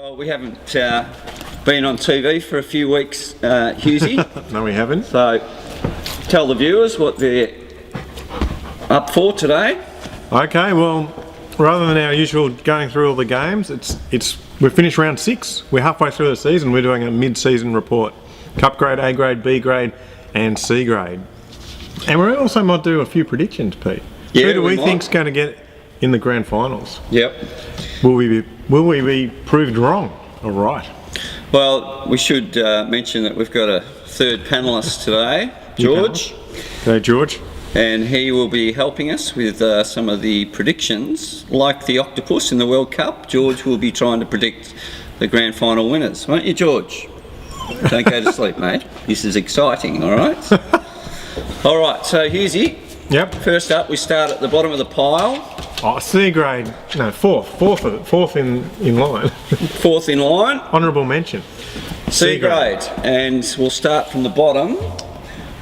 Well, we haven't been on TV for a few weeks, Hughesy. No, we haven't. So, tell the viewers what they're up for today. Okay, well, rather than our usual going through all the games, we've finished round 6. We're halfway through the season. We're doing a mid-season report. Cup grade, A grade, B grade, and C grade. And we also might do a few predictions, Pete. Yeah, Who do we might. think's going to get in the grand finals? Yep. Will we be proved wrong or right? Well, we should mention that we've got a third panellist today, George. Hey, George. And he will be helping us with some of the predictions. Like the octopus in the World Cup, George will be trying to predict the grand final winners. Won't you, George? Don't go to sleep, mate. This is exciting, all right? All right, so Hughesy. Yep. First up, we start at the bottom of the pile. Oh, C grade. No, fourth in line. Fourth in line. Honourable mention. C grade. And we'll start from the bottom,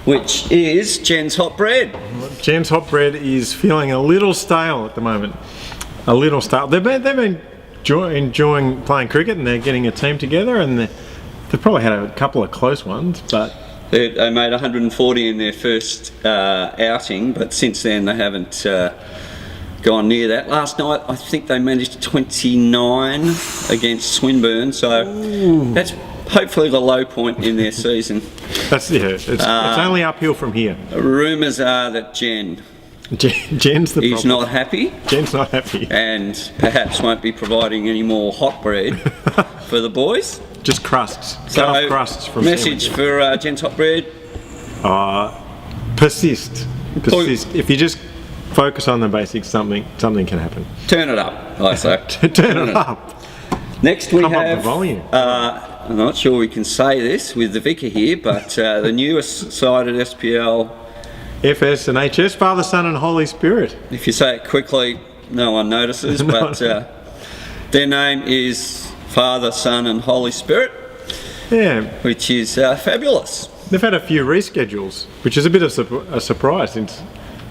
which is Jen's Hot Bread. Jen's Hot Bread is feeling a little stale at the moment. A little stale. They've been enjoying playing cricket, and they're getting a team together, and they've probably had a couple of close ones, but they made 140 in their first outing, but since then they haven't gone near that. Last night I think they managed 29 against Swinburne, so that's hopefully the low point in their season. It's only uphill from here. Rumours are that Jen's the he's problem. not happy. Jen's not happy. And perhaps won't be providing any more hot bread for the boys. Just crusts. So, cut off crusts from message for Jen's Hot Bread. Persist. If you just focus on the basics, something can happen. Turn it up, I say. Turn it up. Next we Come up have, with volume. I'm not sure we can say this with the vicar here, but the newest side at SPL FS and HS, Father, Son and Holy Spirit. If you say it quickly, no one notices, but their name is Father, Son and Holy Spirit. Yeah. Which is fabulous. They've had a few reschedules, which is a bit of a surprise since,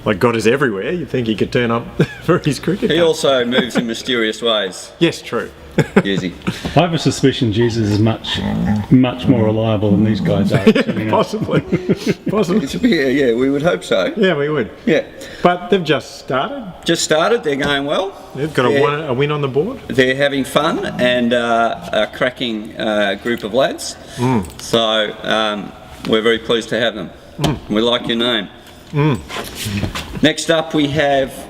like, God is everywhere. You'd think he could turn up for his cricket. He game. also moves in mysterious ways. Yes, true. Easy. I have a suspicion Jesus is much more reliable than these guys are. Possibly. Yeah, we would hope so. Yeah, we would. Yeah. But they've just started. They're going well. They've got a win on the board. They're having fun and a cracking group of lads. So we're very pleased to have them. We like your name. Next up we have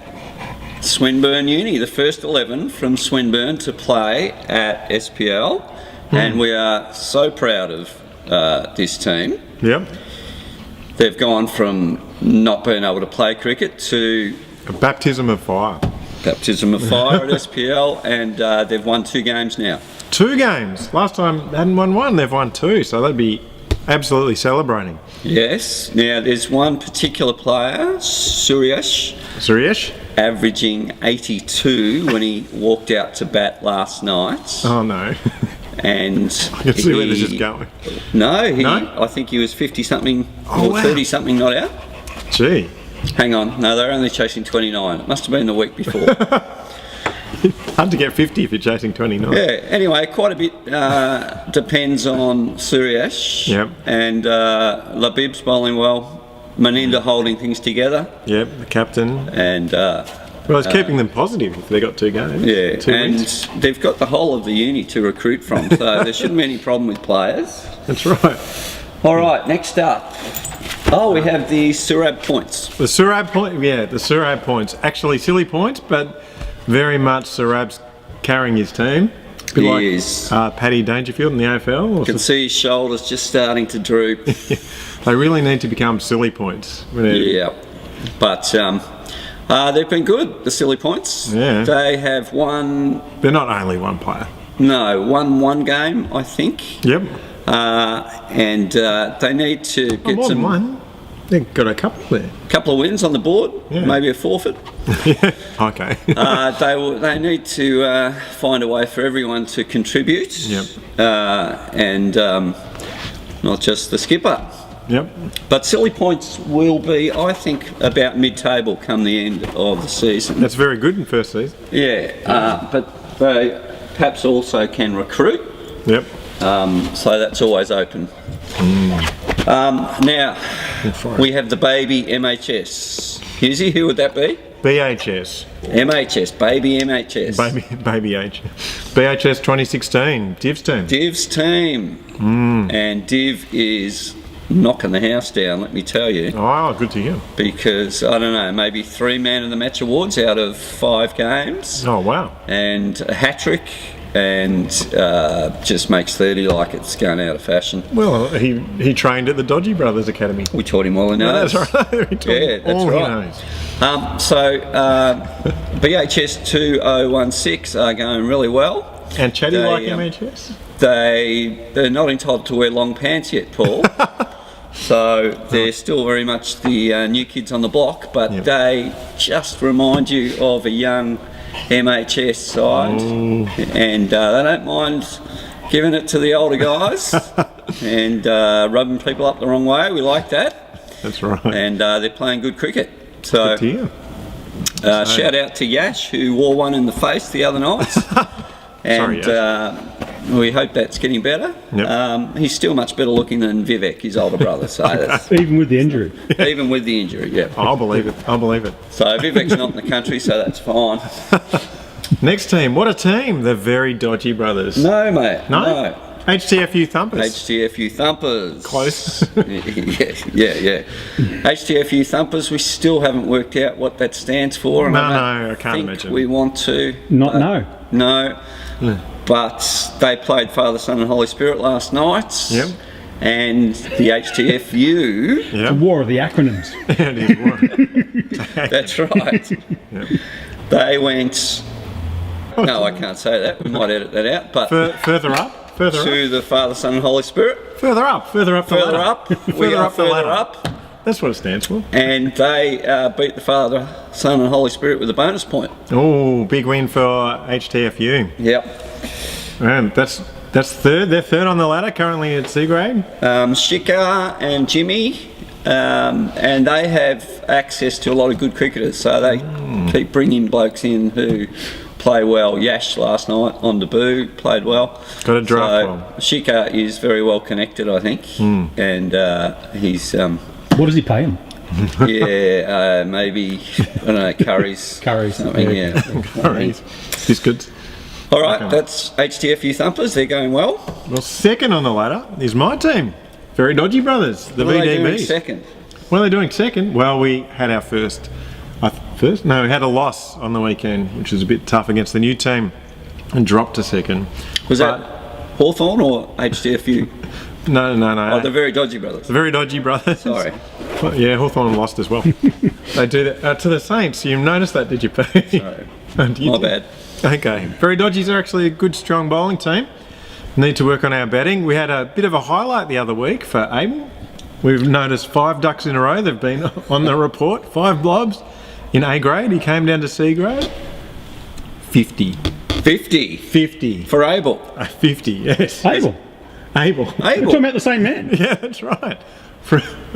Swinburne Uni, the first 11 from Swinburne to play at SPL, and we are so proud of this team. Yep. They've gone from not being able to play cricket to A baptism of fire. baptism of fire at SPL, and they've won 2 games now. 2 games. Last time they hadn't won 1, they've won 2, so they'd be absolutely celebrating. Yes. Now there's one particular player, Suresh? averaging 82 when he walked out to bat last night. Oh no. And I can see where this is going. No, No? I think he was 50 something Oh, or wow. 30 something not out. Gee. Hang on, no, they're only chasing 29. It must have been the week before. Hard to get 50 if you're chasing 29. Yeah, anyway, quite a bit depends on Suresh. Yep. And Labib's bowling well. Maninda holding things together. Yep, the captain. And Well, it's keeping them positive if they got 2 games. yeah, 2 and wins. they've got the whole of the uni to recruit from, so there shouldn't be any problem with players. That's right. All right, next up. Oh, we have the Surab points. The Surab points. Actually silly points, but very much Surab's carrying his team. A bit He is. Paddy Dangerfield in the AFL. You can see his shoulders just starting to droop. They really need to become silly points. Yeah, but they've been good, the silly points. Yeah. They have won, They're not only one player. won 1 game, I think. Yep. And they need to get More than some one. They've got a couple there. couple of wins on the board, Yeah. maybe a forfeit. Okay. They need to find a way for everyone to contribute. Yep. And not just the skipper. Yep. But silly points will be, I think, about mid-table come the end of the season. That's very good in first season. Yeah, but they perhaps also can recruit. Yep. So that's always open. Now, we have the baby MHS. Hughesy, who would that be? BHS. MHS, baby MHS. Baby H. BHS 2016. Div's team. Div's team. And Div is knocking the house down, let me tell you. Oh, good to hear. Because, I don't know, maybe 3 Man of the Match awards out of 5 games. Oh, wow. And a hat-trick. And just makes 30 like it's going out of fashion. Well, he trained at the Dodgy Brothers Academy. We taught him all he knows. That's right. Yeah, that's right. BHS 2016 are going really well. And Chatty like MHS? They're not entitled to wear long pants yet, Paul. So they're still very much the new kids on the block, but they just remind you of a young MHS side, and they don't mind giving it to the older guys and rubbing people up the wrong way. We like that. That's right. And they're playing good cricket. So Good shout out to Yash, who wore one in the face the other night. And Sorry, we hope that's getting better. Yep. He's still much better looking than Vivek, his older brother. So that's, Even with the injury. even with the injury, yeah. I'll believe it. I'll believe it. So Vivek's not in the country, so that's fine. Next team. What a team. The Very Dodgy Brothers. No, mate. No? HTFU Thumpers. HTFU Thumpers. Close. yeah. HTFU Thumpers, we still haven't worked out what that stands for. And I can't imagine. We want to. No. No. But they played Father, Son and Holy Spirit last night. Yep. And the HTFU. The war of the acronyms. It is one. That's right. Yep. They went. No, I can't say that. We might edit that out. But Further up. to the Father, Son and Holy Spirit. Further up the ladder. Further up. We are further up. That's what it stands for. And they beat the Father, Son and Holy Spirit with a bonus point. Oh, big win for HTFU. Yep. And that's third. They're third on the ladder currently at C grade. Shika and Jimmy, and they have access to a lot of good cricketers, so they keep bringing blokes in who play well. Yash last night on debut played well. Got a draft So well. Shika is very well connected, I think, and he's What does he pay him? maybe I don't know, curries, something. Yeah. Curries. Biscuits. All right, that's HTFU Thumpers. They're going well. Well, second on the ladder is my team, Very Dodgy Brothers, the What are they doing VDBs. second? What are they doing second? Well, we had our first. No, we had a loss on the weekend, which was a bit tough against the new team, and dropped to second. Was that Hawthorn or HTFU? No. Oh, the Very Dodgy Brothers. The Very Dodgy Brothers. Sorry. Well, yeah, Hawthorn lost as well. They do that to the Saints. You noticed that, did you, Pete? Sorry. My bad. Okay. Very Dodgies are actually a good, strong bowling team. Need to work on our batting. We had a bit of a highlight the other week for Abel. We've noticed 5 ducks in a row. They've been on the report. 5 blobs in A grade. He came down to C grade. 50. 50 for Abel. 50, yes. Abel. Abel. We're talking about the same man. Yeah, that's right.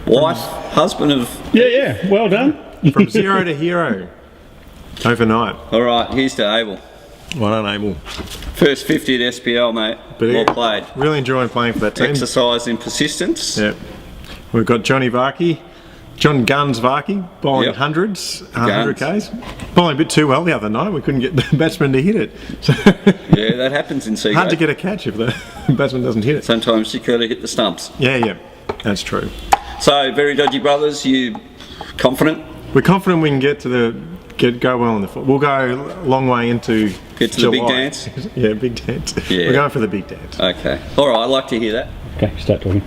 Wife, husband of. Yeah. Well done. From 0 to hero. Overnight. All right, here's to Abel. Well done, Abel. First 50 at SPL, mate. Well played. Really enjoying playing for that team. Exercise in persistence. Yeah. We've got John Guns Varkey, bowling hundreds, 100 Ks. Bowling a bit too well the other night. We couldn't get the batsman to hit it. So Yeah, that happens in C grade. hard to get a catch if the batsman doesn't hit it. Sometimes you got to hit the stumps. Yeah, that's true. So, Very Dodgy Brothers, you confident? We're confident we can go well in the foot. We'll go a long way into Get to July. the big dance? Yeah, big dance. Yeah. We're going for the big dance. Okay. All right, I'd like to hear that. Okay, start talking.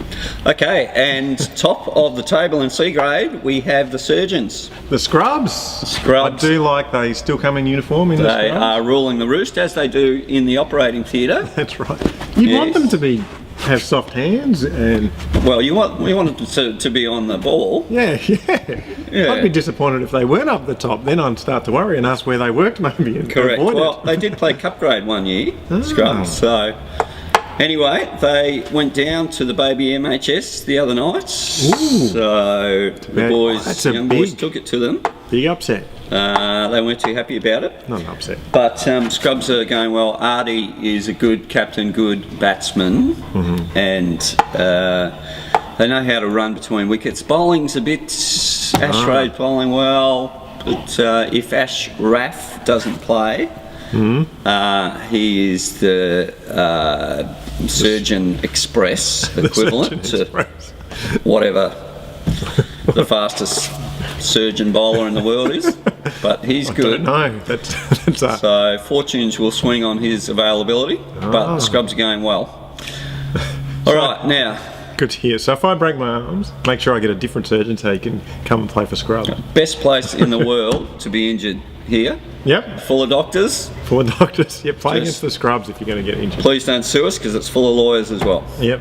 Okay, and top of the table in C grade, we have the Surgeons. The Scrubs. Scrubs. I do like they still come in uniform in the They Scrubs. are ruling the roost, as they do in the operating theatre. That's right. You want them to have soft hands and Well, we want them to be on the ball. yeah. Yeah. I'd be disappointed if they weren't up the top. Then I'd start to worry and ask where they worked maybe. And Correct. avoid Well, it. they did play Cup grade one year, Scrubs. So, anyway, they went down to the baby MHS the other night. So the That's boys, a young big- boys, took it to them. Big upset. They weren't too happy about it. Not upset. But scrubs are going well. Artie is a good captain, good batsman, and they know how to run between wickets. Bowling's a bit... Ash Raid bowling well, but if Ash Raff doesn't play, he is the Surgeon Express equivalent to whatever the fastest surgeon bowler in the world is, but he's good. No, that's So fortunes will swing on his availability, but the scrubs are going well. All right, now. Good to hear. So if I break my arms, make sure I get a different surgeon so he can come and play for scrubs. Best place in the world to be injured here. Yep. Full of doctors. Full of doctors. Yep. Play against the scrubs if you're going to get injured. Please don't sue us because it's full of lawyers as well. Yep.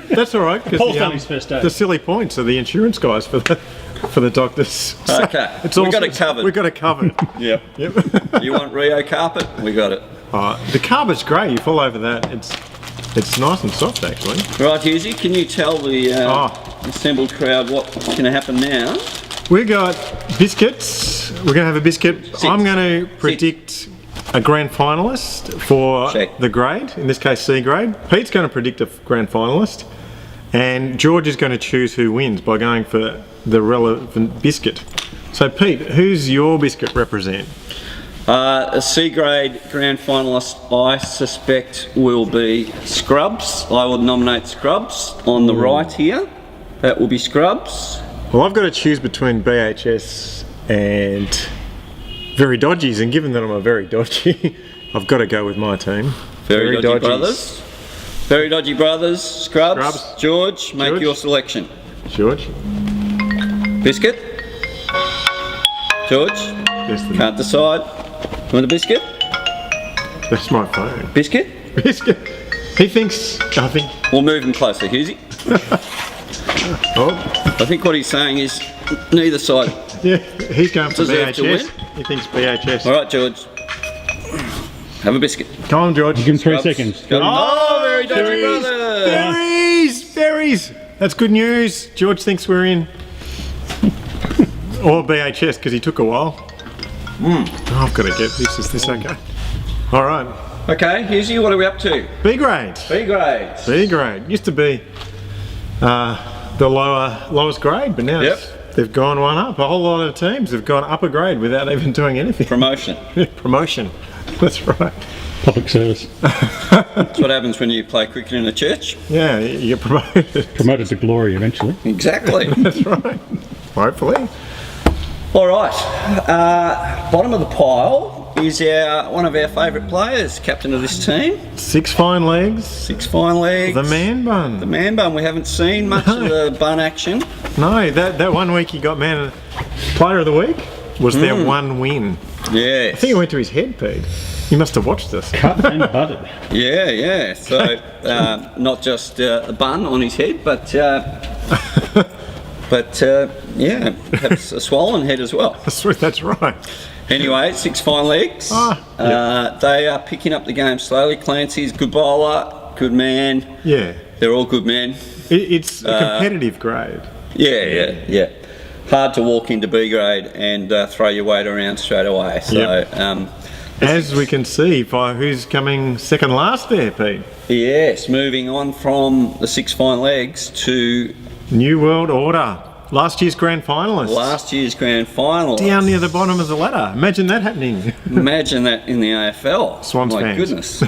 That's all right. Paul's done his first aid. The silly points are the insurance guys for the doctors. So Okay. We got it covered. We got it covered. Yep. Yep. You want Rio carpet? We got it. The carpet's great. You fall over that. It's nice and soft actually. Right, Hughesy, can you tell the assembled crowd what's going to happen now? We got biscuits. We're going to have a biscuit. Six. I'm going to predict a grand finalist for Check. the grade, in this case C grade. Pete's going to predict a grand finalist, and George is going to choose who wins by going for the relevant biscuit. So Pete, who's your biscuit represent? A C grade grand finalist, I suspect, will be Scrubs. I will nominate Scrubs on the right here. That will be Scrubs. Well, I've got to choose between BHS and Very Dodgies, and given that I'm a Very Dodgy, I've got to go with my team. Very Dodgy Dodgies. Brothers. Very Dodgy Brothers, Scrubs. George, make your selection. George? Biscuit? George? Yes, Can't decide. You want a biscuit? that's my phone. Biscuit? Biscuit. He thinks, I think, We'll move him closer, Hughesy. oh, I think what he's saying is neither side. yeah, he's going for Deserve to BHS. He thinks BHS. All right, George. Have a biscuit. Come on, George. Give him 3 Scrubs. seconds. Got him. Oh, Very Dodgy berries, Brothers. berries, berries. That's good news. George thinks we're in. Or BHS, because he took a while. Oh, I've got to get this. Is this okay? All right. Okay, Hughesy, what are we up to? B grade. B grade. B grade. Used to be the lowest grade, but now they've gone one up. A whole lot of teams have gone up a grade without even doing anything. Promotion. Promotion. That's right. Public service. That's what happens when you play cricket in a church. Yeah, you get promoted. Promoted to glory eventually. Exactly. That's right. Hopefully. All right. Bottom of the pile is one of our favourite players, captain of this team. 6 fine legs. 6 fine legs. The man bun. The man bun. We haven't seen much of the bun action. No, that one week he got player of the week was their one win. Yes. I think it went to his head, Pete. You must have watched this. Cut and buttered. Yeah. So not just a bun on his head, but perhaps a swollen head as well. That's right. Anyway, 6 fine legs. They are picking up the game slowly. Clancy's good bowler, good man. Yeah. They're all good men. It's a competitive grade. Yeah. Hard to walk into B grade and throw your weight around straight away. So, as we can see by who's coming second last there, Pete. yes, moving on from the 6 fine legs to New World Order. Last year's grand finalist. last year's grand final. Down near the bottom of the ladder. Imagine that happening. Imagine that in the AFL. Swans My fans. goodness.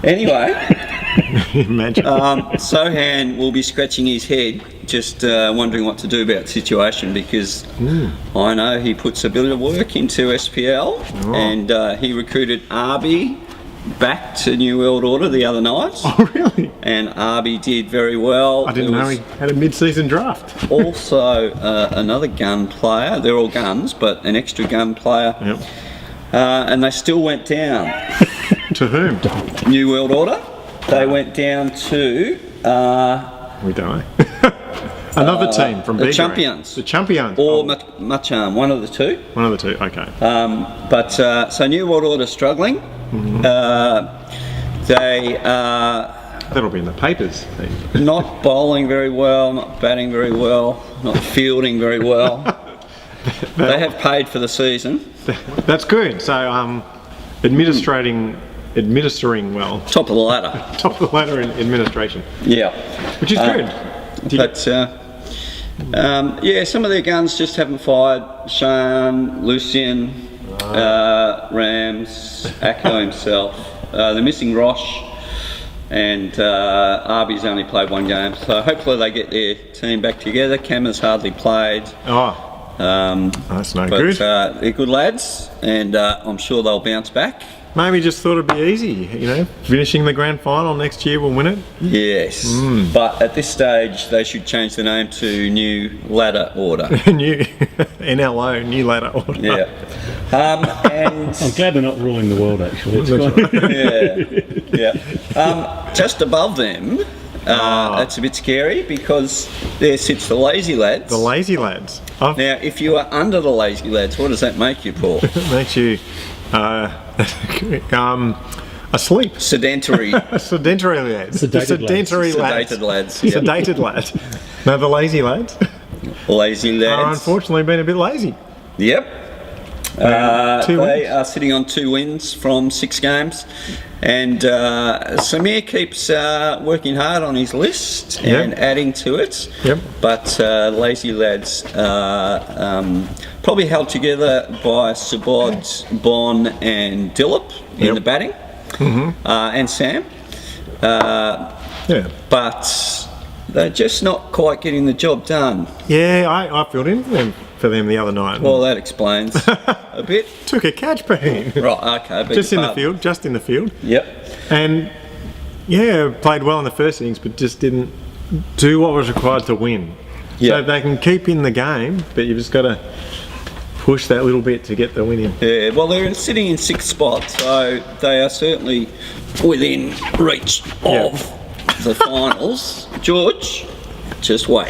Anyway, Imagine. Sohan will be scratching his head, just wondering what to do about the situation, because I know he puts a bit of work into SPL, and he recruited Arby back to New World Order the other night. Oh, really? And Arby did very well. I didn't know he had a mid-season draft. Also, another gun player. They're all guns, but an extra gun player. Yep. And they still went down. To whom? New World Order. They went down to We don't know. Another team from B the grade. Champions. The Champions. or Macham, one of the two. One of the two, okay. But so New World Order struggling. They That'll be in the papers. not bowling very well, not batting very well, not fielding very well. They have paid for the season. That's good. So administering well. Top of the ladder. Top of the ladder in administration, Yeah. which is good. But yeah, some of their guns just haven't fired. Sean, Lucian, Rams, Acco himself. They're missing Roche, and Arby's only played one game. So hopefully they get their team back together. Cameron's hardly played. That's no But good. they're good lads, and I'm sure they'll bounce back. Maybe just thought it'd be easy, finishing the grand final next year will win it. Yes, but at this stage they should change the name to New Ladder Order. New NLO, new ladder order. Yeah. And I'm glad they're not ruling the world, actually. It's yeah. Just above them, it's a bit scary because there sits the Lazy Lads. The lazy lads. Now, if you are under the Lazy Lads, what does that make you, Paul? It makes you asleep. Sedentary. Sedentary lads. Sedentary lads. Sedated lads. Yep. Sedated lads. No, the lazy lads Lazy are lads. unfortunately been a bit lazy. Yep. 2 They wins. are sitting on 2 wins from 6 games, and Samir keeps working hard on his list and adding to it. Yep. But Lazy Lads probably held together by Sabod, Bon, and Dillip in the batting, and Sam. Yeah. But they're just not quite getting the job done. Yeah, I filled in for them the other night. Well, that explains a bit. Took a catch, Bean. Right, okay. beg Just your in the pardon. field, just in the field. Yep. And yeah, played well in the first innings, but just didn't do what was required to win. Yeah. So they can keep in the game, but you've just got to push that little bit to get the win in. Yeah, well, they're sitting in 6th spot, so they are certainly within reach of the finals. George, just wait.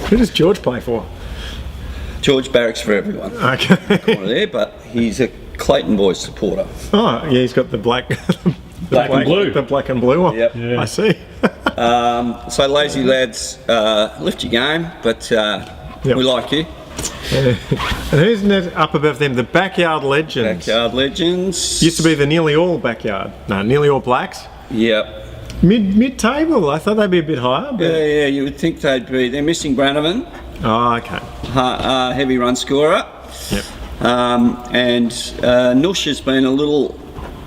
Who does George play for? George barracks for everyone. Okay. Corner there, but he's a Clayton Boys supporter. Oh, yeah, he's got the black, Black and blue. the black and blue one. Yep. Yeah. I see. So lazy lads, lift your game, but we like you. And who's net up above them? The Backyard Legends. Backyard Legends. Used to be the nearly all backyard. No, nearly all blacks. Yep. Mid table. I thought they'd be a bit higher. But... Yeah, you would think they'd be. They're missing Branovan, Oh, okay. heavy run scorer. Yep. And Nush has been a little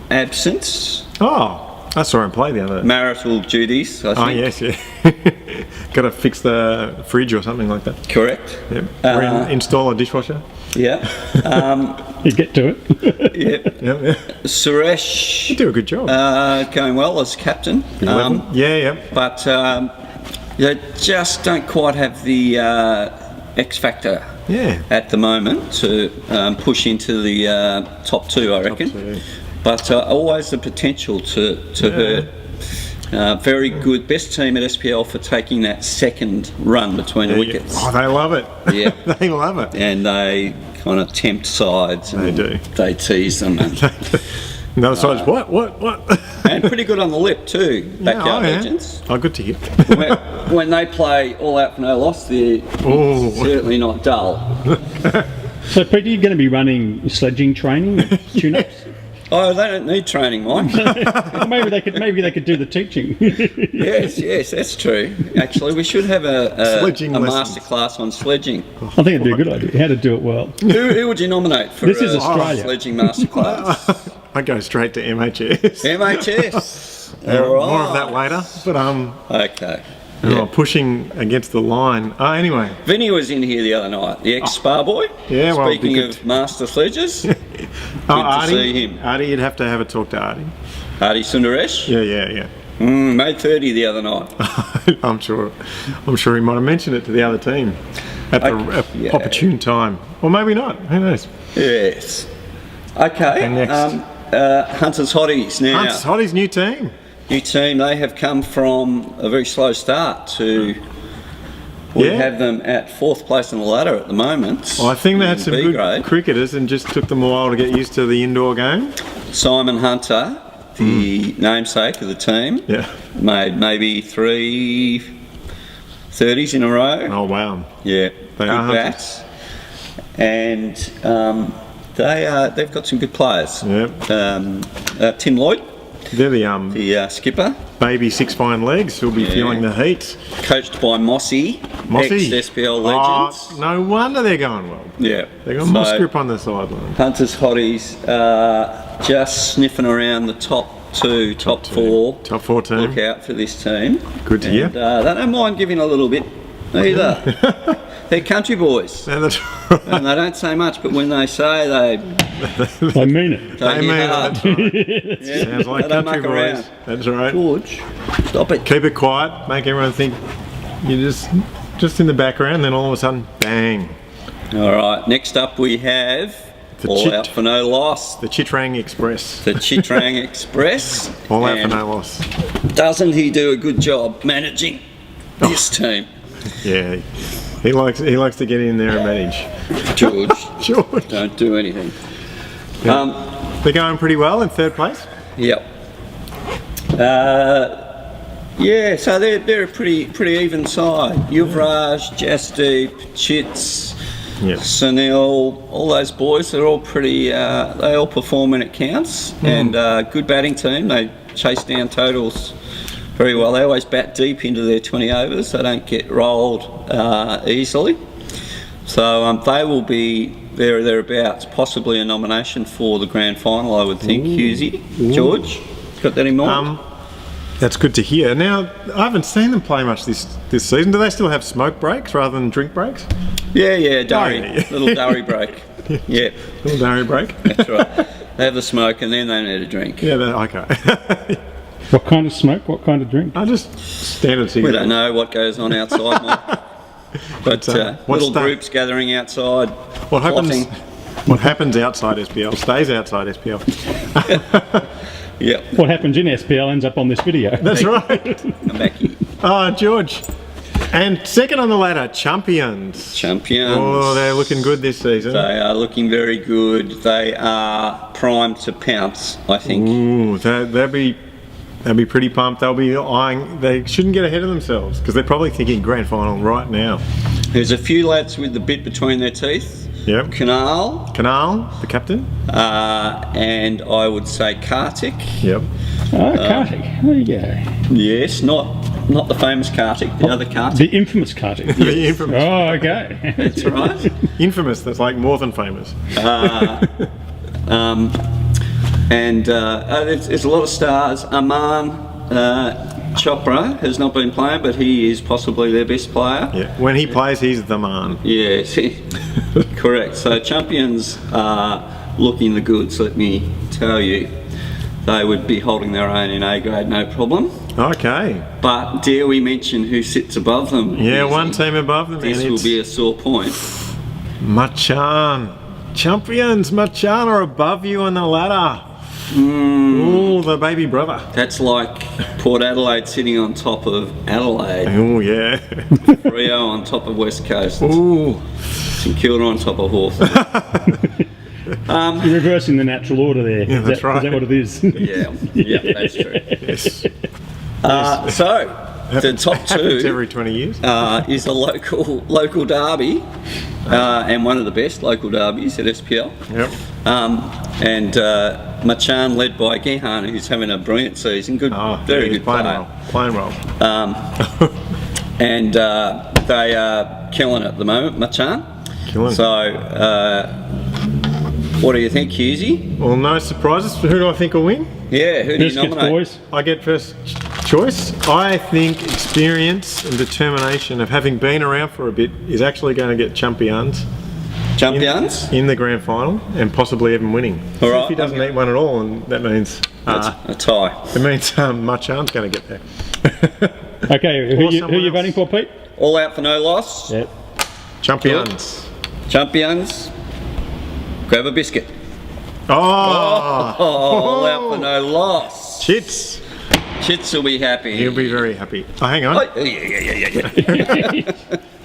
absent. Oh, I saw him play the other. Marital duties, I think. Oh yes, yeah. Got to fix the fridge or something like that. Correct. Yep. Install a dishwasher. Yeah. You get to it. Yep. Yeah. Suresh You do a good job. going well as captain. Yeah. But they just don't quite have the X factor Yeah. at the moment to push into the top 2, I reckon. 2. But always the potential to hurt. Very good, best team at SPL for taking that second run between the wickets. Oh, they love it. Yeah. They love it. And they kind of tempt sides. And They do. They tease them. And, The other side's what? and pretty good on the lip too, Backyard yeah. Legends. Oh, good to hear. When they play all out for no loss, they're certainly not dull. So, Pete, are you going to be running sledging training, tune-ups? Oh, they don't need training, Mike. Or maybe they could do the teaching. yes, that's true. Actually, we should have a Sledging lessons. master class on sledging. I think it'd be a good idea. How to do it well. Who would you nominate for This is a Australia. sledging master class? I go straight to MHS. MHS. More of that later. But Okay. pushing against the line. Anyway. Vinny was in here the other night, the ex-spa boy. Yeah, well, Speaking good. of master sledgers, good to Artie, see him. Artie, you'd have to have a talk to Artie. Artie Sundaresh. Yeah. Made 30 the other night. I'm sure he might have mentioned it to the other team at the opportune time. Or maybe not. Who knows? Yes. Okay. And next. Hunters Hotties now. Hunt's Hottie's new team. New team, they have come from a very slow start to... We have them at 4th place on the ladder at the moment. Well, I think they had some B good grade. cricketers and just took them a while to get used to the indoor game. Simon Hunter, the namesake of the team, made maybe 3 30s in a row. Oh, wow. Yeah, They good are bats. and they've got some good players. Yep. Tim Lloyd, They're the skipper, baby six fine legs who'll be feeling the heat. coached by Mossy. ex-SPL legends. Oh, no wonder they're going well. Yeah. They got more grip on the sideline. Hunters Hotties just sniffing around the top four. Top four team. Look out for this team. Good to hear. They don't mind giving a little bit either. They're country boys. Yeah, that's right. And they don't say much, but when they say They mean it. They mean it. hard. That's right. Yeah. Sounds like They don't country muck boys. around. That's right. George, stop it. Keep it quiet. Make everyone think you're just in the background. Then all of a sudden, bang. All right. Next up, we have All Out for No Loss. The Chitrang Express. The Chitrang Express. All out for And no loss. Doesn't he do a good job managing this team? Yeah. He likes to get in there and manage. George, don't do anything. Yeah. They're going pretty well in third place. Yep. Yeah, so they're a pretty even side. Yuvraj, Jasdeep, Chits, Yep. Sunil, all those boys, they're all pretty, they all perform when it counts. And good batting team, they chase down totals very well. They always bat deep into their 20 overs, they don't get rolled easily. So they will be there or thereabouts, possibly a nomination for the grand final, I would think. Hughesy, George, got that in mind? That's good to hear. Now, I haven't seen them play much this season. Do they still have smoke breaks rather than drink breaks? Yeah, durry, yeah. little durry break. Yeah, Little dairy break. that's right. They have the smoke and then they need a drink. Yeah, okay. What kind of smoke? What kind of drink? I just standard We cigarette. don't know what goes on outside, Mike. But what's little that? groups gathering outside. What happens? plotting. What happens outside SPL stays outside SPL. Yep. What happens in SPL ends up on this video. That's right. Come back here. George. And second on the ladder, Champions. Champions. Oh, they're looking good this season. They are looking very good. They are primed to pounce, I think. Ooh, they'll be pretty pumped. They'll be eyeing. They shouldn't get ahead of themselves because they're probably thinking grand final right now. There's a few lads with the bit between their teeth. Yep. Canal, the captain. and I would say Kartik. Yep. Oh, Kartik. There you go. Yes, not the famous Kartik, the other Kartik. The infamous Kartik. The infamous. Oh, okay. That's right. Infamous. That's like more than famous. And there's a lot of stars. Aman Chopra has not been playing, but he is possibly their best player. Yeah. When he plays, he's the man. Yes, correct. So Champions are looking the goods, let me tell you. They would be holding their own in A grade, no problem. Okay. But dare we mention who sits above them? Yeah, one team above them. This and will it's be a sore point. Machan. Champions, Machan are above you on the ladder. Ooh, the baby brother. That's like Port Adelaide sitting on top of Adelaide, Oh, yeah. Rio on top of West Coast, Ooh. St Kilda on top of Hawthorn. You're reversing the natural order there. Yeah, that's right. Is that what it is? Yeah, that's true. Yes. So the top Happens two every 20 years. is a local derby, and one of the best local derbies at SPL. Yep. And Machan, led by Gehan, who's having a brilliant season. Good, very he's good playing player. well. Playing well. And they are killing it at the moment, Machan. Killing. So, what do you think, Hughesy? Well, no surprises. Who do I think will win? Yeah, who do you Biscuits, nominate? boys. I get first choice. I think experience and determination of having been around for a bit is actually going to get Champions Champions? in the grand final and possibly even winning. All right, If he doesn't eat one at all, and that means That's a tie. it means Machan's going to get there. Okay, Or who someone you else. voting for, Pete? All out for no loss. Yep. Champions. Champions. Grab a biscuit. Oh, All out for no loss. Chits. Chits will be happy. He'll be very happy. Oh, hang on. Oh, yeah.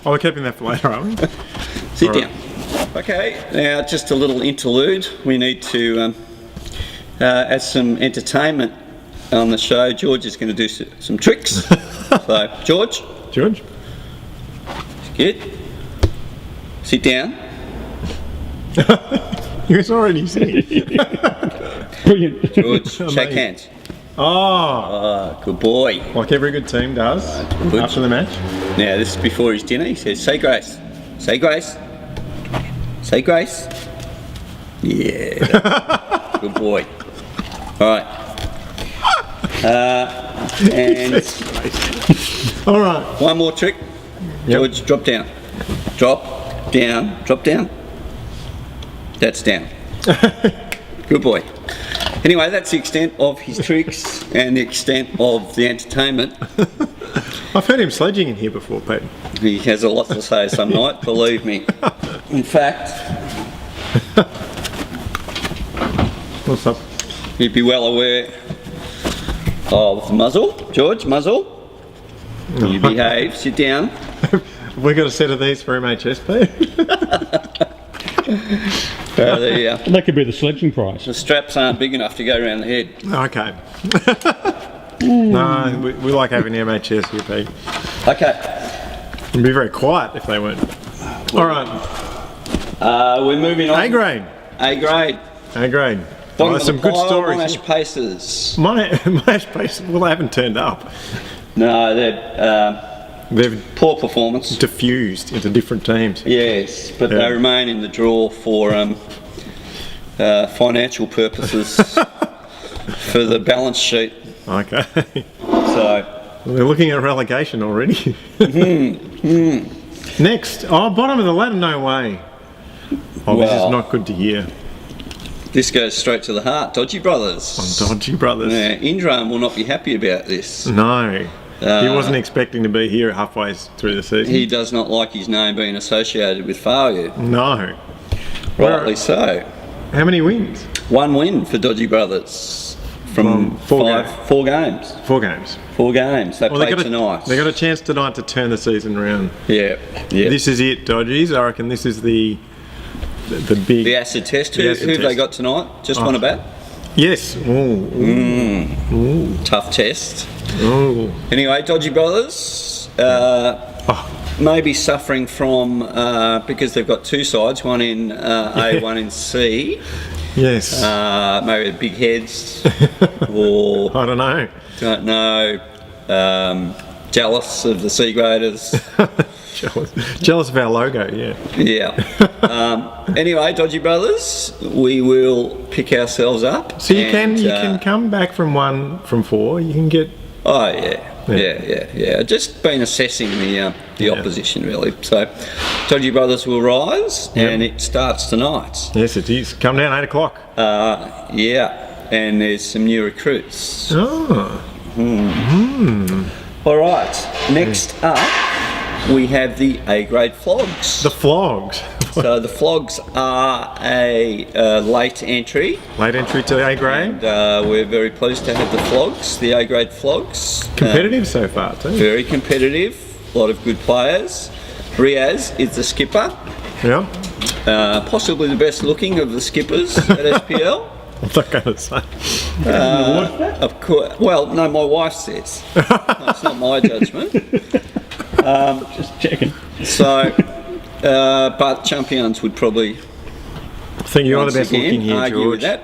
Oh, we're keeping that for later, aren't we? Sit All right. down. Okay, now just a little interlude. We need to add some entertainment on the show. George is going to do some tricks. So, George, George? good. Sit down. He was already singing. Brilliant. George, shake hands. Oh, Good boy. like every good team does Good. after the match. Now, this is before his dinner. He says, say grace. Say grace. Say grace. Yeah. Good boy. All right. And All right. one more trick. Yep. George, drop down. Drop down. Drop down. That's down. Good boy. Anyway, that's the extent of his tricks and the extent of the entertainment. I've heard him sledging in here before, Pete. He has a lot to say some night, believe me. In fact, What's up? you'd be well aware of muzzle. George, muzzle. You behave, sit down. We got a set of these for MHS, Pete. That could be the sledging prize. The straps aren't big enough to go around the head. Okay. No, we like having the MHS here, Pete. Okay, It'd be very quiet if they weren't. All right. we're moving on. A grade. A grade. A grade. Bottom Oh, of some the good pile, stories. Monash Pacers. Monash Pace, well, they haven't turned up. No, they're They've poor performance. diffused into different teams. Yes, but Yeah. they remain in the draw for financial purposes for the balance sheet. Okay. So, They're looking at relegation already. Next. Oh, bottom of the ladder, no way. Oh, this is Well. not good to hear. this goes straight to the heart. Dodgy Brothers. Dodgy Brothers. Yeah, Indram will not be happy about this. No. He wasn't expecting to be here halfway through the season. He does not like his name being associated with failure. No. Rightly so. How many wins? One win for Dodgy Brothers from Four games. 4 games. 4 games. 4 games. They play tonight. They got a chance tonight to turn the season around. Yeah, yeah. This is it, Dodgies. I reckon this is the big. The acid test. The Who acid have they test. got tonight? Just one about? Yes. Ooh. Tough test. Ooh. Anyway, Dodgy Brothers maybe suffering from because they've got 2 sides, one in A, one in C. Yes. Maybe big heads, or I don't know. don't know. Jealous of the C graders. Jealous of our logo, yeah. Yeah. Anyway, Dodgy Brothers, we will pick ourselves up. So you and, can come back from 4. You can get. Oh yeah. Just been assessing the opposition really. So, Dodgy Brothers will rise, and it starts tonight. Yes, it is. Come down 8 o'clock. Yeah, and there's some new recruits. Oh. All right. Next up, we have the A grade flogs. The flogs. So the flogs are a late entry. Late entry to A grade. And we're very pleased to have the flogs, the A grade flogs. Competitive so far, too. Very competitive, a lot of good players. Riaz is the skipper, Yeah. possibly the best looking of the skippers at SPL. I'm not going to say. Of course, well, no, my wife says. It's not my judgment. Just checking. So, but Champions would probably I think you're the best looking here, argue George. with that.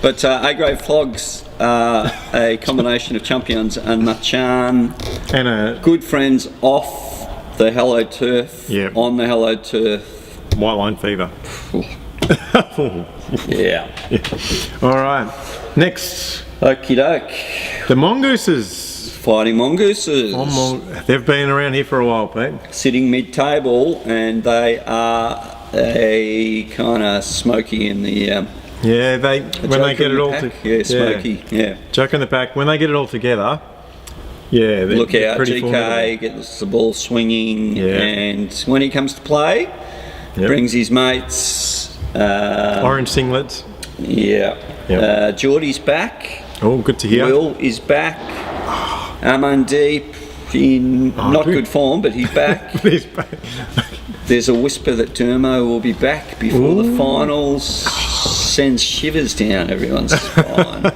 But A grade flogs are a combination of Champions and Machan. And a Good friends off the hallowed turf, Yeah. on the hallowed turf. white line fever. Yeah. All right. Next, Okie doke. the mongooses. Fighting mongooses. They've been around here for a while, Pete. Sitting mid-table, and they are a kind of smoky in the Yeah, when they get it all together. Yeah, smoky. Yeah. Joke in the pack. When they get it all together, yeah, they're, Look they're out, pretty GK formidable. gets the ball swinging, Yeah. and when he comes to play, Yep. brings his mates. Orange singlets. Yeah. Yep. Geordie's back. Oh, good to hear. Will is back. Amandeep in not good. good form, but he's back. He's back. There's a whisper that Dermo will be back before the finals. Sends shivers down everyone's spine.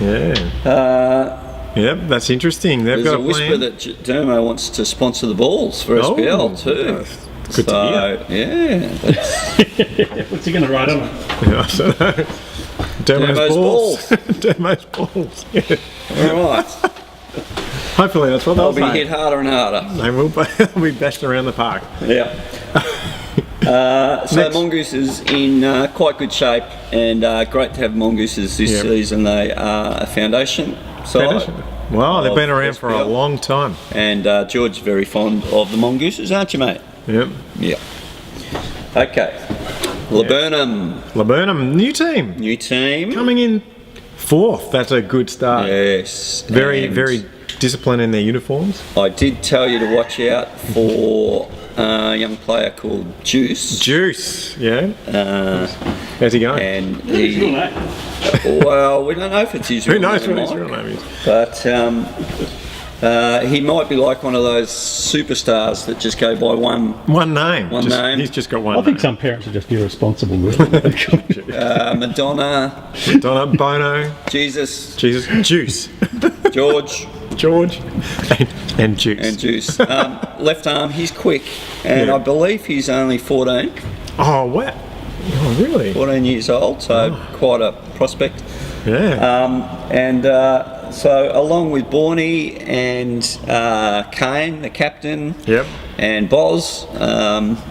Yeah. Yep, that's interesting. They've There's got a a whisper plan. that Dermo wants to sponsor the balls for SPL too. Good to yeah, that's What's he going to write on it? Yeah, I don't know. Demo's balls. Demo's balls. Yeah. all right. Hopefully that's what They'll they'll be say. hit harder and harder. They will be, they'll be bashed around the park. Yeah. So Next. mongooses in quite good shape, and great to have mongooses this Yep. season. They are a foundation side. Well, they've been of around for a SPL. long time. And George's very fond of the mongooses, aren't you, mate? Yep. Yeah. Okay. Laburnum, Laburnum, new team. new team. Coming in 4th. That's a good start. Yes. Very, and very disciplined in their uniforms. I did tell you to watch out for a young player called Juice. Juice, yeah. How's he going? And What's his real he, name? well, we don't know if it's his Who real knows name, what his Mike, real name is? But he might be like one of those superstars that just go by one One name. One name. He's just got one I think name. some parents are just irresponsible. Really. Madonna, Donna, Bono, Jesus, Jesus, Juice, George, George, and Juice. and Juice. Left arm, he's quick, and Yeah. I believe he's only 14 Oh, what? Oh, really? 14 years old, so quite a prospect. Yeah. So along with Borney and Kane, the captain, Yep. and Boz,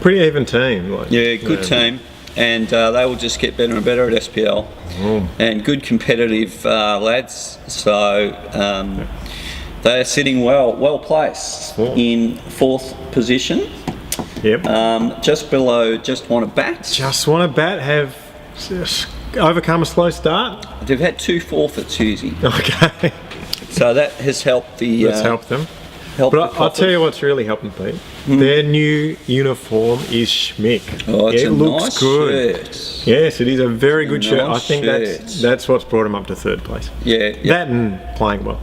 Pretty even team. Like, yeah, good team, and they will just get better and better at SPL, and good competitive lads. So they are sitting well placed in 4th position, Yep. just below. Just want to bat. Just want to bat, have just overcome a slow start. They've had 2 forfeits, Hughesy, Okay. so that has helped the. Let's help them. Help the But I'll tell you what's really helping, Pete. Their new uniform is schmick. Oh, it's it a looks nice good. shirt. Yes, it is a very good shirt. I nice think that's what's brought him up to 3rd place. Yeah, That and playing well.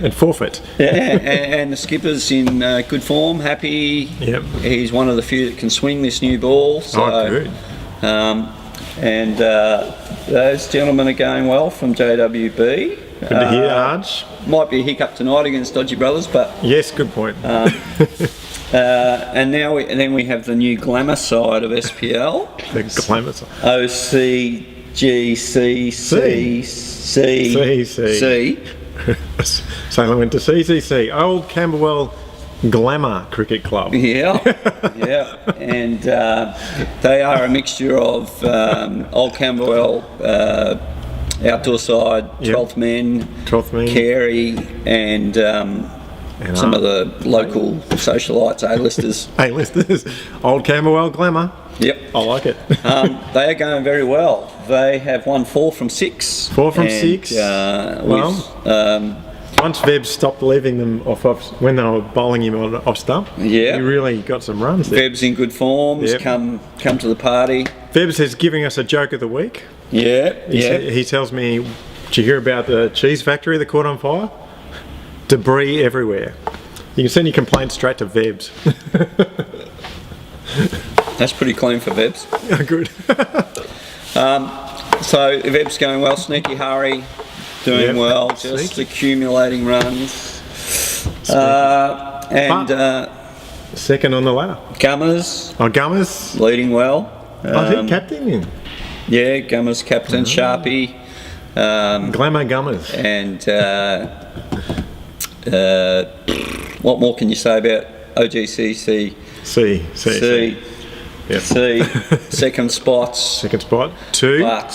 And forfeit. yeah, and the skipper's in good form, happy. Yep. He's one of the few that can swing this new ball. So, Oh, good. And those gentlemen are going well from JWB. Good to hear, Arj. Might be a hiccup tonight against Dodgy Brothers, but Yes, good point. and then we have the new glamour side of SPL. The glamours. OCGCCC. Sailor went to CCC, Old Camberwell Glamour Cricket Club. Yeah, yeah, and they are a mixture of Old Camberwell outdoor side, Yep. 12th men, 12th men. Carey, and some of the local socialites, A-listers. A-listers. Old Camberwell Glamour. Yep. I like it. They are going very well. They have won 4 from 6. 4 from and, 6. Once Veb stopped leaving them off when they were bowling him off stump, Yeah. he really got some runs there. Veb's in good form. Yep. Come to the party. Veb says giving us a joke of the week. Yeah, He tells me, did you hear about the cheese factory that caught on fire? Debris everywhere. You can send your complaints straight to Vebs. That's pretty clean for Vebs. Good. So Veb's going well. Sneaky Hurry doing Yep. well. Just accumulating runs. Second on the ladder. Gummers Oh, Gummers. leading well. I think captain in. Yeah, Gummers captain, Sharpie, Glamour Gummers. and what more can you say about OGCC? C. Yep. C, second spots, Second spot. 2. but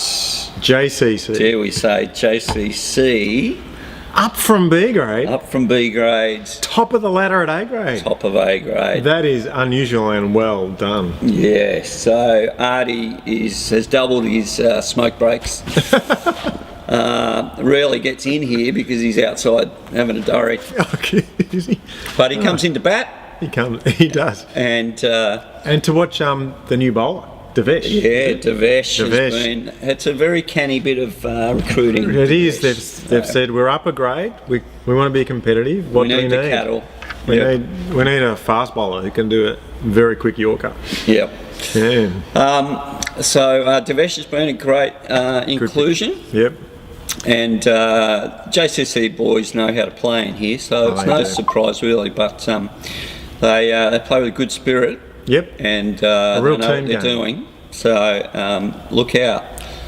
JCC. dare we say JCC Up from B grade. up from B grades, Top of the ladder at A grade. top of A grade. That is unusual and well done. Yeah, so Artie has doubled his smoke breaks. Rarely gets in here because he's outside having a durry, Okay. but he comes into bat He does. and And to watch the new bowler, Devesh. yeah, Devesh has Devesh. been. It's a very canny bit of recruiting. It is. Devesh. They've said we're up a grade. We want to be competitive. What We do need the cattle. We Yep. need a fast bowler who can do a very quick Yorker. Yep. Yeah. So Devesh has been a great inclusion. Yep. And JCC boys know how to play in here, so it's they no do. surprise really. But they play with a good spirit, Yep. And A real they know what team they're game. doing. So look out.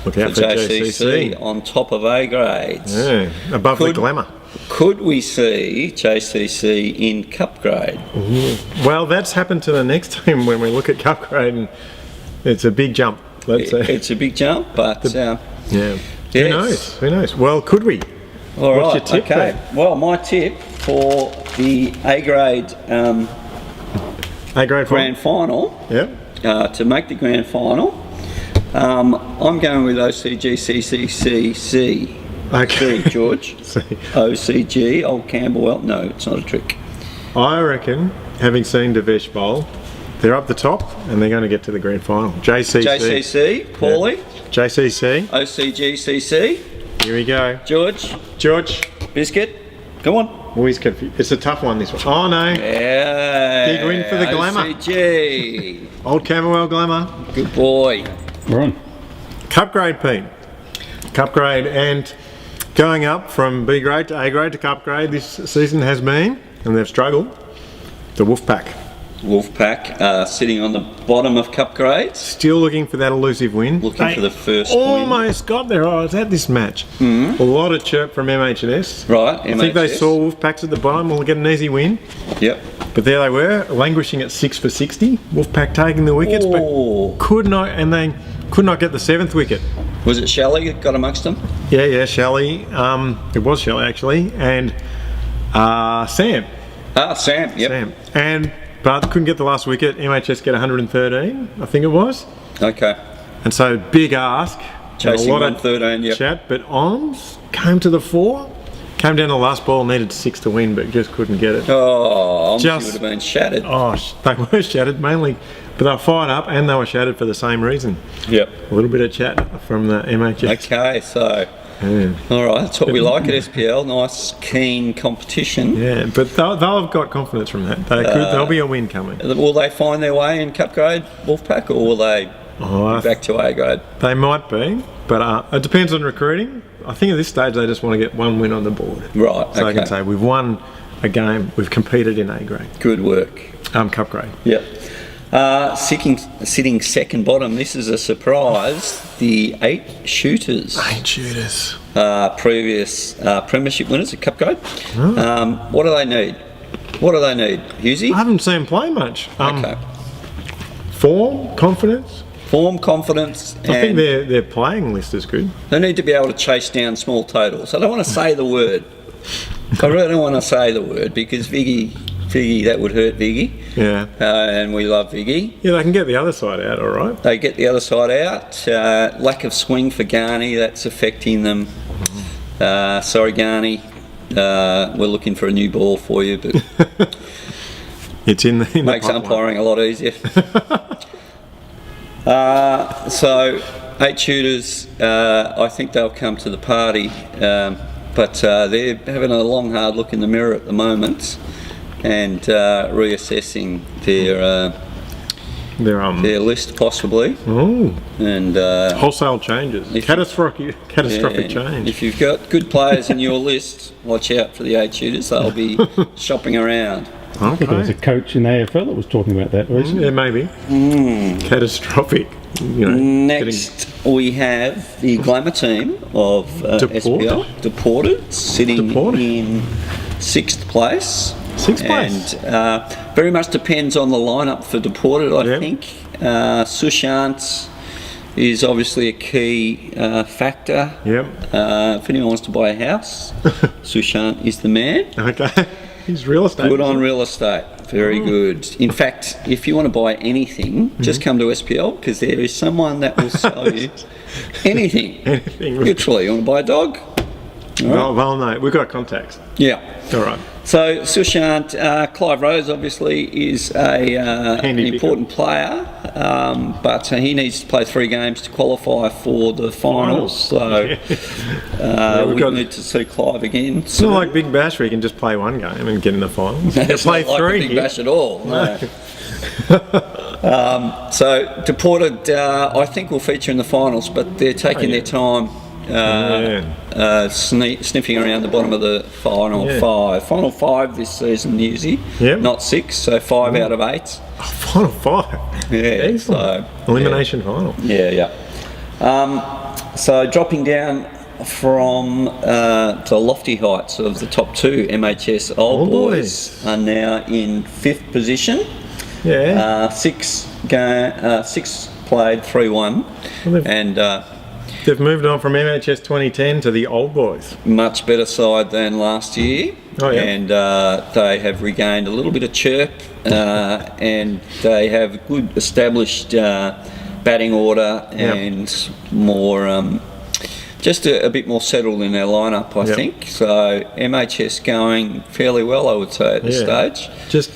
Look out for JCC. on top of A grades. Yeah, above the glamour. Could we see JCC in Cup grade? Well, that's happened to the next team when we look at Cup grade, and it's a big jump. Let's say. It's a big jump, but Yeah. yes. Who knows? Who knows? Well, could we? All What's right, your tip okay. then? Well, my tip for the A grade A grade grand final, Yep. to make the grand final, I'm going with OCGCCCC. Okay. C, George. See, OCG, Old Camberwell. No, it's not a trick. I reckon, having seen Devesh Bowl, they're up the top and they're going to get to the grand final. JCC. JCC, Paulie, JCC. OCGCC, Here we go. George, George. Biscuit, come on. Always confused. It's a tough one, this one. Oh no. Yeah. Big win for the Glamour. OCG. Old Camberwell Glamour. Good boy. We're on. Cup grade, Pete. Cup grade, and going up from B grade to A grade to Cup grade this season has been, and they've struggled, the Wolfpack. Wolfpack sitting on the bottom of Cup grades, Still looking for that elusive win. looking for the first win. Almost got there. I was at this match. A lot of chirp from MH&S. Right, I think they MHS. saw Wolfpacks at the bottom. We'll get an easy win. Yep. But there they were, languishing at 6 for 60. Wolfpack taking the wickets, Oh. but could not get the 7th wicket. Was it Shelley that got amongst them? Yeah, Shelley. It was Shelley actually, and Sam. Sam, yep. But couldn't get the last wicket. MHS get 113, I think it was. Okay. And so big ask. Chasing a lot 113, yep. chat, but Oms came to the fore. Came down the last ball, needed 6 to win, but just couldn't get it. Oh, she Just- would have been shattered. Oh, they were shattered mainly, but they were fired up and they were shattered for the same reason. Yep. A little bit of chat from the MHS. Okay, so, Yeah. all right, that's what we like at SPL. Nice, keen competition. Yeah, but they'll have got confidence from that. There'll be a win coming. Will they find their way in Cup grade, Wolfpack, or will they Oh, back to A grade? they might be, but it depends on recruiting. I think at this stage they just want to get one win on the board. Right, So I okay. can say we've won a game, we've competed in A grade, Good work. Cup grade. Yep. Sitting second bottom, this is a surprise. The 8 shooters, 8 shooters. previous premiership winners at Cup grade. What do they need? Hughesy? I haven't seen them play much. Okay. Form, confidence. Form, confidence, I think and their playing list is good. they need to be able to chase down small totals. I don't want to say the word. I really don't want to say the word because Viggy, that would hurt Viggy. Yeah. And we love Viggy. Yeah, they can get the other side out, all right. They get the other side out. Lack of swing for Garney, that's affecting them. Sorry, Garney. We're looking for a new ball for you, but It's in the makes pipeline. umpiring a lot easier. So 8 shooters, I think they'll come to the party, but they're having a long hard look in the mirror at the moment and reassessing their list possibly, Oh, and wholesale changes. Catastrophic change. if you've got good players in your list, watch out for the 8 shooters. They'll be shopping around. I think there was a Okay. coach in the AFL that was talking about that recently. Yeah, maybe. Catastrophic. Next, we have the glamour team of SPL, Deported, sitting Deported. in 6th place. 6th place. And very much depends on the lineup for Deported, I Yep. think. Sushant is obviously a key factor. Yep. If anyone wants to buy a house, Sushant is the man. Okay. He's real estate. Good on real estate. Very good. In fact, if you want to buy anything, just come to SPL because there is someone that will sell you anything. Anything. Literally, you want to buy a dog? Well, no, we've got contacts. Yeah. All right. So Sushant, Clive Rose obviously is an Handy important player, but he needs to play 3 games to qualify for the finals. So we've we got- need to see Clive again. It's not like Big Bash where you can just play one game and get in the finals. You It's play not like 3 a Big here. Bash at all. No. So Deported, I think will feature in the finals, but they're taking their time sniffing around the bottom of the final five. Final five this season, Hughesy. Yep. Not 6, so 5 out of 8. Oh, final 5. Yeah. Excellent. So Elimination final. Yeah. So dropping down from to lofty heights of the top 2, MHS Old Boys are now in 5th position. Yeah. 6 played, 3-1, Well, and they've moved on from MHS 2010 to the Old Boys. much better side than last year. Oh, yeah. And they have regained a little bit of chirp, and they have good established batting order and more. Just a bit more settled in their lineup, I think. So MHS going fairly well, I would say, at this stage. Just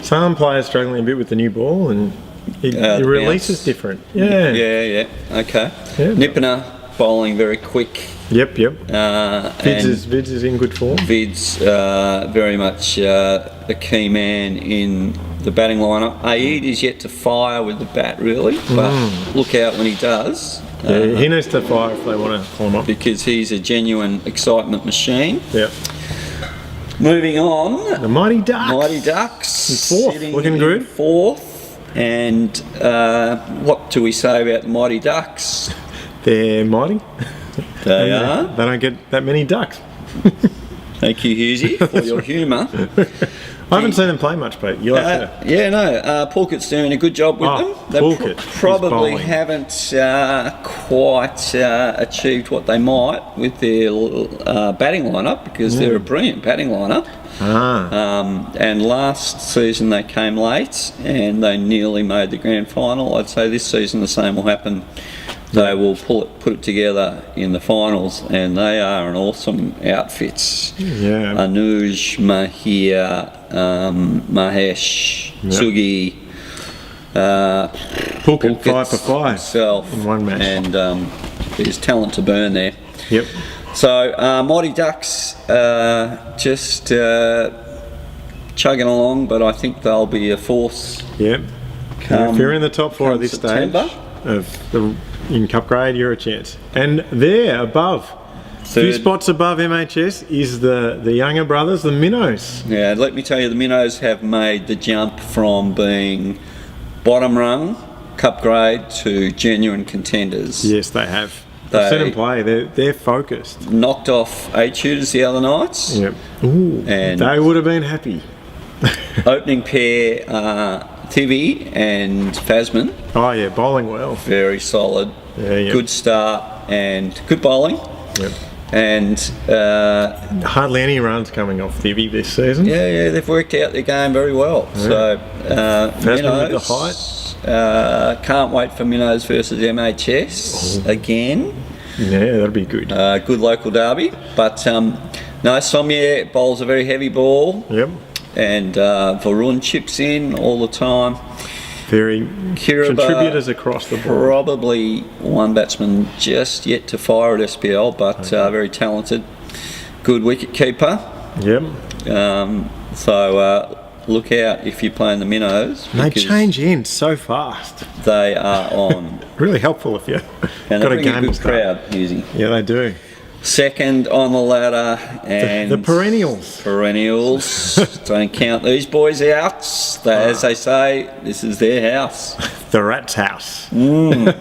some players struggling a bit with the new ball, and the release is different. Yeah. Okay. Yeah. Nippener bowling very quick. Yep. Vids is in good form. Vids very much a key man in the batting lineup. Aid is yet to fire with the bat, really, but look out when he does. Yeah, he needs to fire if they want to pull him up. Because he's a genuine excitement machine. Yep. Moving on, The Mighty Ducks. Mighty Ducks. In 4th, sitting looking in good. 4th. And what do we say about the Mighty Ducks? They're mighty. They are. They don't get that many ducks. Thank you, Hughesy, for your humour. I haven't seen them play much, Pete. You'll have to. Pulkit's doing a good job with them. They Pulkit is probably bowling. haven't quite achieved what they might with their batting lineup, because they're a brilliant batting lineup. And last season they came late and they nearly made the grand final. I'd say this season the same will happen. They will put it together in the finals, and they are an awesome outfit. Yeah. Anuj, Mahir, Mahesh, Sugi, Pulkit 5 for 5 himself in one match. and there's talent to burn there. Yep. So Mighty Ducks just chugging along, but I think they'll be a force. Yep. If you're in the top 4 at this September. stage in Cup grade, you're a chance. And there above, a few spots above MHS, is the younger brothers, the Minnows. Yeah, let me tell you, the Minnows have made the jump from being bottom rung Cup grade to genuine contenders. Yes, they have. I've seen them play. They're focused. Knocked off 8 shooters the other nights. Yep. Ooh, And they would have been happy. opening pair, Tivi and Fasman, Oh yeah, bowling well. very solid. Yeah. Good start and good bowling. Yep. And Hardly any runs coming off Thivy this season. they've worked out their game very well. So Fasman with the height. Can't wait for Minnows versus MHS again. Yeah, that'll be good. Good local derby. But no, Sommier bowls a very heavy ball. Yep. And Varun chips in all the time. Very Kiraba, contributors across the board. Probably one batsman just yet to fire at SPL, but very talented. Good wicket keeper. Yep. So look out if you're playing the Minnows. They because change ends so fast. They are on. Really helpful if you And got they a bring a game to good start. crowd, Hughesy. Yeah, they do. Second on the ladder, and The perennials. Perennials. Don't count these boys out. As they say, this is their house. The Rats' house. You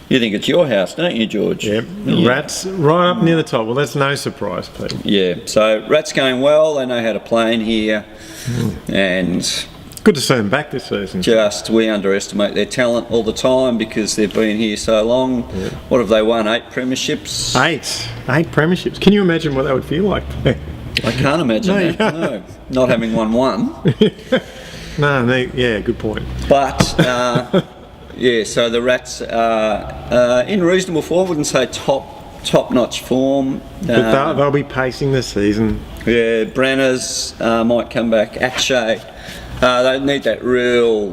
think it's your house, don't you, George? Yep. Yeah. Rats right up near the top. Well, that's no surprise, Pete. Yeah. So Rats going well. They know how to play in here, and Good to see them back this season. just we underestimate their talent all the time because they've been here so long. What have they won? 8 premierships. 8 premierships. Can you imagine what that would feel like? I can't imagine No, that. No, not having won one. Yeah, good point. But so the Rats are in reasonable form. Wouldn't say top-notch form. But they'll be pacing the season. Yeah, Branners might come back. Akshay, they need that real.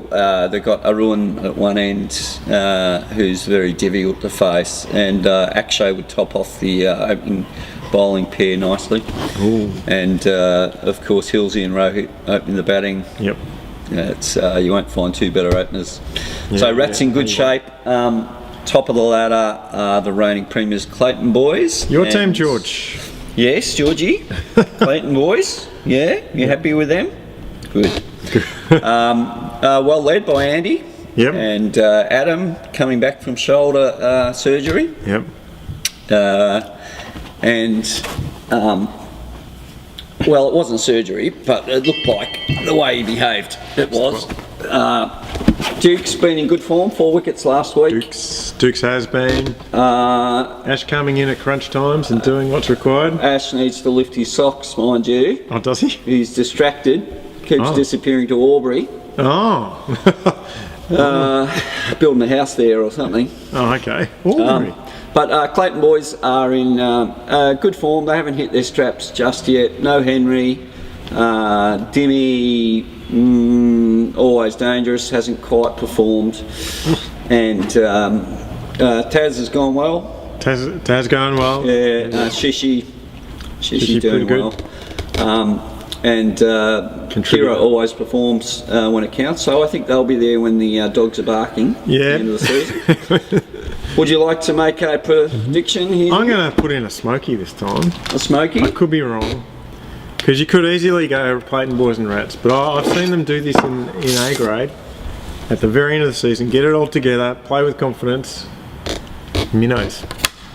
They've got Arun at one end, who's very difficult to face, and Akshay would top off the opening bowling pair nicely. Ooh. And of course, Hughesy and Rohit opening the batting. Yep. It's you won't find 2 better openers. So Rats in good shape. top of the ladder are the reigning premiers, Clayton boys. Your And- team, George. Yes, Georgie. Clayton boys. Yeah, you happy with them? Good. Well led by Andy. Yep. And Adam coming back from shoulder surgery. Yep. Well, it wasn't surgery, but it looked like the way he behaved. It was. Duke's been in good form, 4 wickets last week. Dukes has been. Ash coming in at crunch times and doing what's required. Ash needs to lift his socks, mind you. Oh, does he? He's distracted, keeps disappearing to Albury, Oh. building a house there or something. Oh, okay. Albury. But Clayton boys are in good form. They haven't hit their straps just yet. No Henry. Dimmy, always dangerous, hasn't quite performed. And Taz has gone well. Taz going well. Yeah, Shishi doing pretty well. good. And Kira always performs when it counts. So I think they'll be there when the dogs are barking at the end of the season. Would you like to make a prediction here? I'm going to put in a Smoky this time. A Smoky? I could be wrong. Because you could easily go Clayton boys and rats, but I've seen them do this in A grade at the very end of the season. Get it all together, play with confidence. Minnows.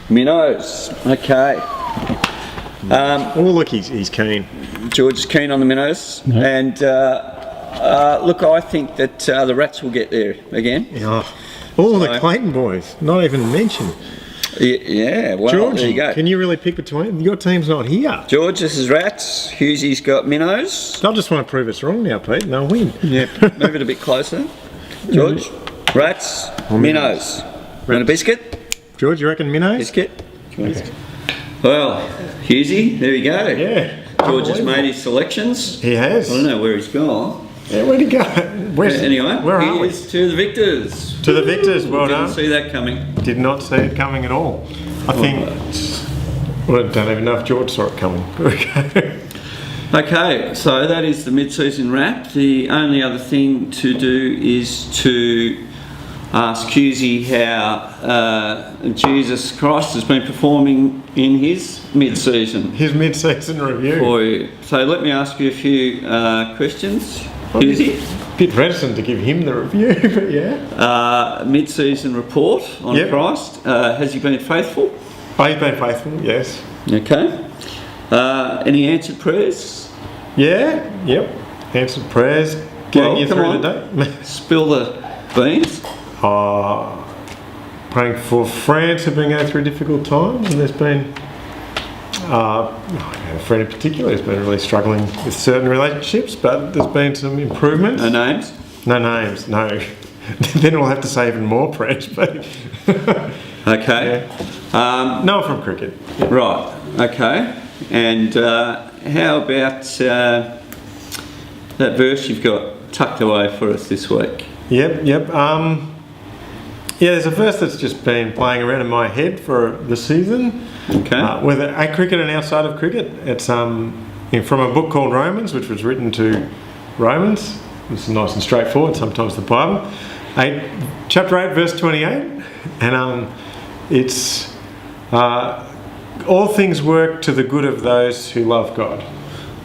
Minnows. Okay. Oh, look, he's keen. George is keen on the minnows. No. And look, I think that the rats will get there again. Oh, the Clayton boys. Not even mentioned. Yeah, well, George, there you go. can you really pick between? Your team's not here. George, this is rats. Hughesy's got minnows. They'll just want to prove us wrong now, Pete, and they'll win. Yep. Move it a bit closer. George, rats, minnows. Want a biscuit? George, you reckon minnows? Biscuit? Do you want a biscuit? Well, Hughesy, there you go. Yeah. George has made his selections. He has. I don't know where he's gone. Yeah, where'd he go? Anyway, where are we? here's to the victors. To the victors, well Didn't done. see that coming. Did not see it coming at all. I think. Well, I don't even know if George saw it coming. Okay, so that is the mid-season wrap. The only other thing to do is to ask Hughesy how Jesus Christ has been performing in his mid-season His mid-season review. for you. So let me ask you a few questions. Hughesy, Bit reticent to give him the review, but yeah. mid-season report on Yep. Christ. Has he been faithful? Oh, he's been faithful, yes. Okay. Any answered prayers? Yeah, yep. Answered prayers. Getting Well, you come through on. the day. Spill the beans. Praying for France who've been going through difficult times, and there's been a friend in particular who's been really struggling with certain relationships, but there's been some improvements. No names? No names, no. Then we'll have to say even more prayers, but Okay. no from cricket. Right, okay. And how about that verse you've got tucked away for us this week? Yep. Yeah, there's a verse that's just been playing around in my head for the season. Okay. Whether at cricket and outside of cricket, it's from a book called Romans, which was written to Romans. It's nice and straightforward. Sometimes the Bible, chapter 8, verse 28, and it's all things work to the good of those who love God.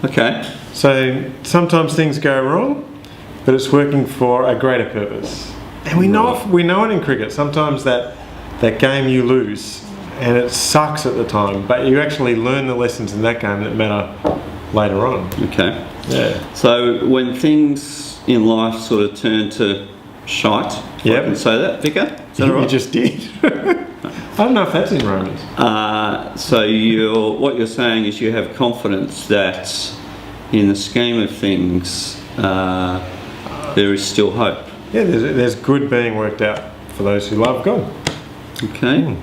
Okay. So sometimes things go wrong, but it's working for a greater purpose. And we know it in cricket. Sometimes that game you lose, and it sucks at the time, but you actually learn the lessons in that game that matter later on. Okay. Yeah. So when things in life sort of turn to shite, if I can say that, Vicar? Is that all You right? just did. I don't know if that's in Romans. So what you're saying is you have confidence that in the scheme of things there is still hope. Yeah, there's good being worked out for those who love God. Okay.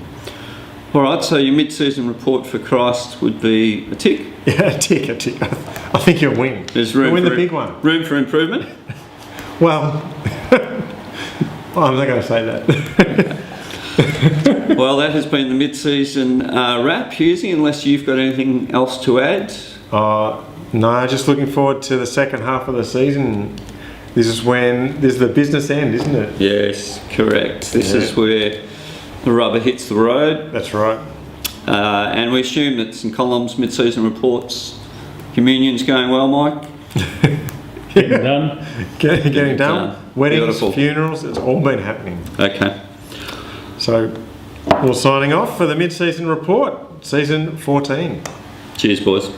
All right, so your mid-season report for Christ would be a tick. Yeah, a tick. I think you'll win. There's room You'll win for the big one. Room for improvement. Well, I'm not going to say that. Well, that has been the mid-season wrap, Hughesy, unless you've got anything else to add. No, just looking forward to the second half of the season. This is the business end, isn't it? Yes, correct. This is where the rubber hits the road. That's right. And we assume that St Column's mid-season reports, communion's going well, Mike? Getting done. Getting done. Weddings, Beautiful. funerals, it's all been happening. Okay. So we're signing off for the mid-season report, season 14. Cheers, boys.